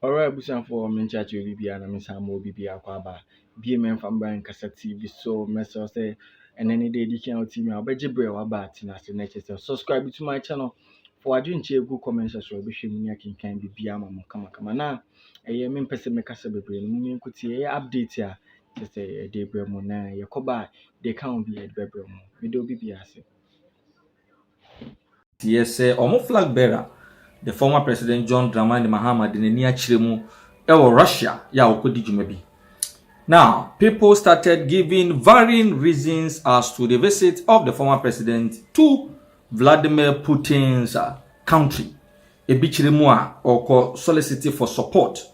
Alright, busan for menchachi obi na mensa mo obi akwa ba. Bi men famba nkasa TV so meso say and any day dikin out team abeje bre wa ba tina se na chese. Subscribe to my channel for adwinche egu comment section obi hwem nya kinkan bibia ma mo kama na eye men pese me kasa bebre no mun nkuti eye update a chese e dey bre mo na ye koba dey kan bi e bebre mo. Me do bibia ase. Yes, Omo flag bearer, the former President John Dramani Mahama dinani achire mu ewo Russia ya okodi dwuma. Now, people started giving varying reasons as to the visit of the former president to Vladimir Putin's country. Ebichire mu a oko solicit for support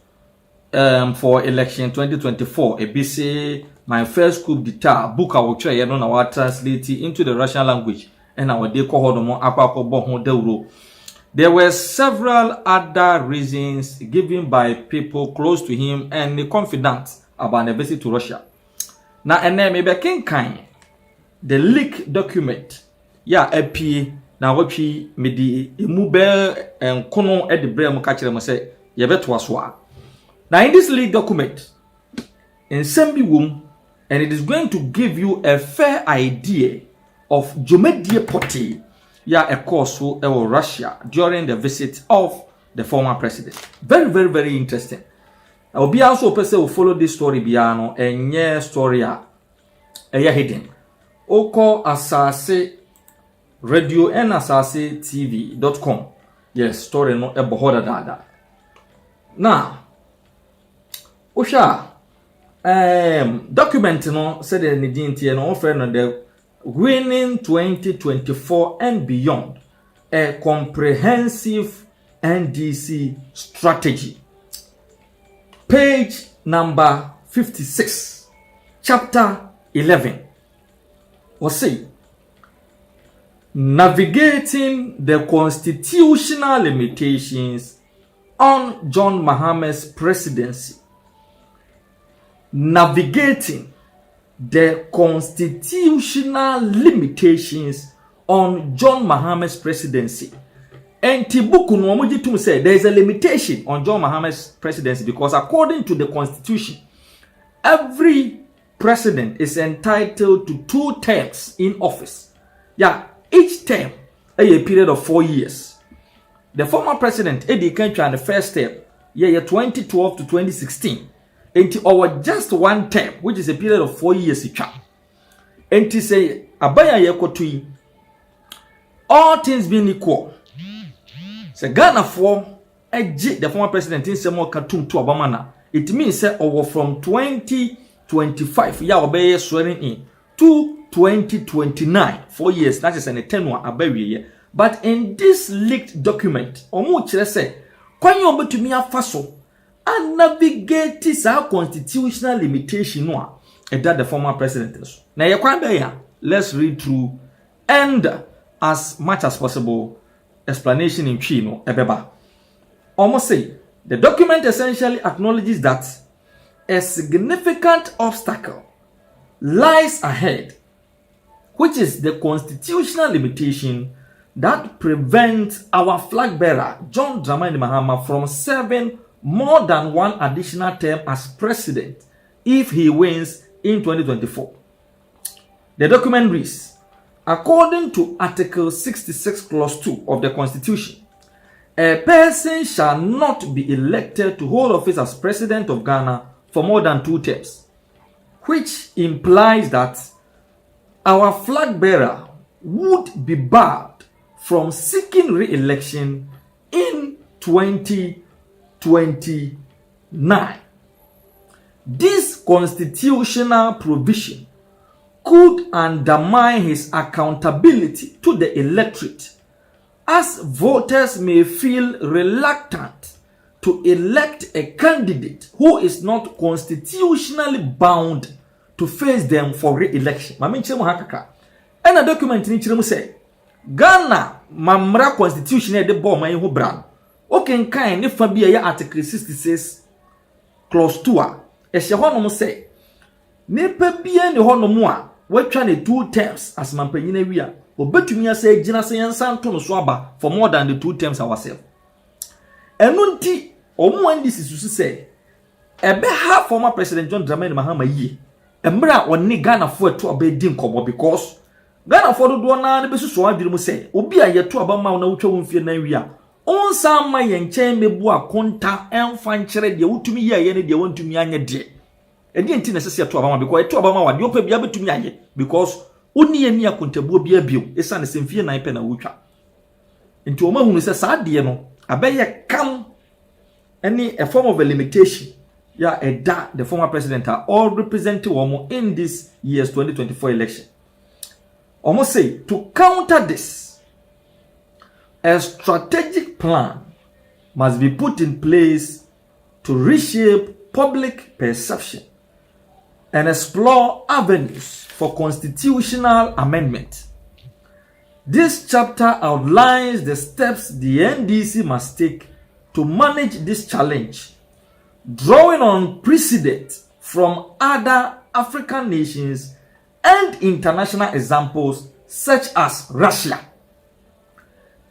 for election 2024. Ebi say my first coup d'etat book I will try no na translate into the Russian language. And our day there were several other reasons given by people close to him and confident about the visit to Russia. Now, and then maybe the leaked document, AP now what medi imube and kono at the brain catcher say yebetwaswa. Now, in this leaked document, in Sembi womb, and it is going to give you a fair idea of Jomedie Poti, a course for Russia during the visit of the former president. Very, very, very interesting. I will be also a person who follow this story biano and yeah story hidden. Oko Asase Radio and Asase TV.com. Yes, story no ebohoda dada. Now, Osha document no said the Nidinti and offer no the winning 2024 and beyond, a comprehensive NDC strategy. Page number 56, chapter 11. Or say, navigating the constitutional limitations on John Mahama's presidency. Navigating the constitutional limitations on John Mahama's presidency. And Tibuku Nwamujitum said there is a limitation on John Mahama's presidency because according to the constitution, every president is entitled to 2 terms in office. Each term a period of 4 years. The former president, Eddie Kentra, the first term, 2012 to 2016. Or just 1 term, which is a period of 4 years. And to say, Abaya Yakotui, all things being equal. So Ghana for the former president in Samuel Katum to Abamana. It means that over from 2025, obey swearing in to 2029, 4 years. That is an 10 But in this leaked document, Omu say, when you to me a faso. And navigate our constitutional limitation that the former president is. Now, let's read through and as much as possible explanation in Chino Ebeba. Almost say the document essentially acknowledges that a significant obstacle lies ahead, which is the constitutional limitation that prevents our flag bearer John Dramani Mahama from serving more than 1 additional term as president if he wins in 2024. The document reads, according to Article 66 Clause 2 of the Constitution, a person shall not be elected to hold office as president of Ghana for more than 2 terms, which implies that our flag bearer would be barred from seeking re-election in 2029. This constitutional provision could undermine his accountability to the electorate, as voters may feel reluctant to elect a candidate who is not constitutionally bound to face them for re-election. And a document in which say Ghana mamra constitution de bo man hu bra. Okay, kan ne fa bia ya article 66 clause 2 a ehye honom say ne pa bia ne honom a watwa ne 2 terms as mampanyina wi a obetumi asa agina se yansa nto no so aba for more than the 2 terms ourselves. Enu nti omo NDC susu say ebe ha former President John Dramani Mahama yi emra oni Ghana fo eto abedi nkobo because Ghana fo do na ne besusu adwiri mu say obi a yeto aba ma na wotwa wonfie na wi a onsa ma ye nchen mebu akonta emfa nkyere de wotumi ye ne de wontumi anye de edi enti na sese yeto aba ma because yeto aba ma wa de opa bia betumi anye because oni ye ni akontabuo bia bio esa ne semfie na ipe na wotwa enti o ma hunu se sa de no abeye kam any a form of a limitation the former president are all representing women in this year's 2024 election. Almost say to counter this, a strategic plan must be put in place to reshape public perception and explore avenues for constitutional amendment. This chapter outlines the steps the NDC must take to manage this challenge, drawing on precedent from other African nations and international examples such as Russia,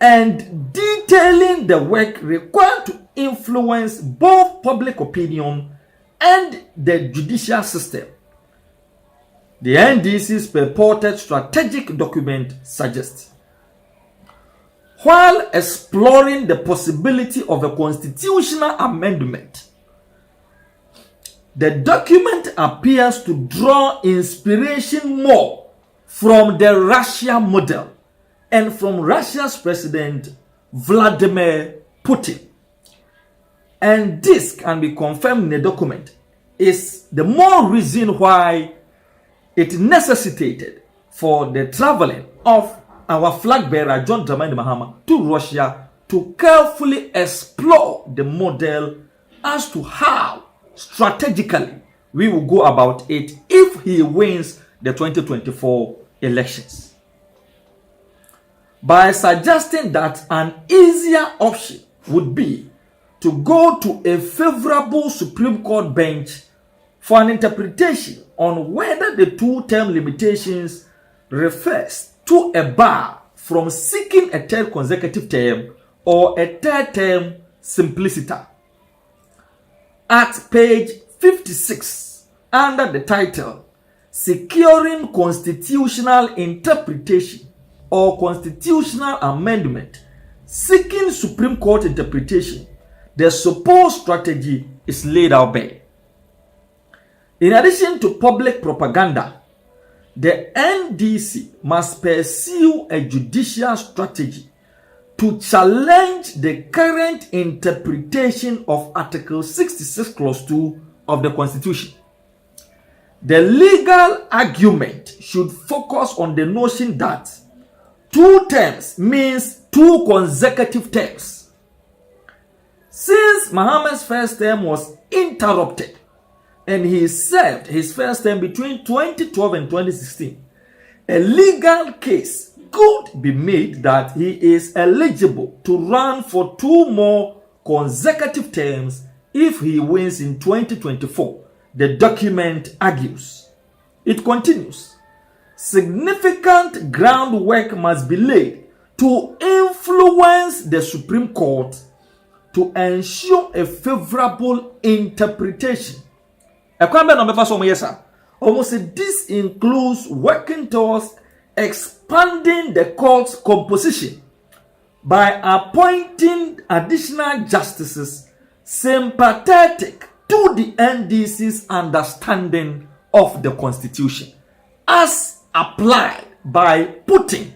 and detailing the work required to influence both public opinion and the judicial system. The NDC's purported strategic document suggests, while exploring the possibility of a constitutional amendment, the document appears to draw inspiration more from the Russia model and from Russia's President Vladimir Putin. And this can be confirmed in the document is the more reason why it necessitated for the traveling of our flag bearer John Dramani Mahama to Russia to carefully explore the model as to how strategically we will go about it if he wins the 2024 elections. By suggesting that an easier option would be to go to a favorable Supreme Court bench for an interpretation on whether the two-term limitations refers to a bar from seeking a third consecutive term or a third term simpliciter. At page 56, under the title Securing Constitutional Interpretation or Constitutional Amendment, Seeking Supreme Court Interpretation, the supposed strategy is laid out bare. In addition to public propaganda, the NDC must pursue a judicial strategy to challenge the current interpretation of Article 66 Clause 2 of the Constitution. The legal argument should focus on the notion that 2 terms means 2 consecutive terms. Since Mahama's first term was interrupted and he served his first term between 2012 and 2016, a legal case could be made that he is eligible to run for 2 more consecutive terms if he wins in 2024, the document argues. It continues, significant groundwork must be laid to influence the Supreme Court to ensure a favorable interpretation. Almost this includes working towards expanding the court's composition by appointing additional justices sympathetic to the NDC's understanding of the Constitution as applied by Putin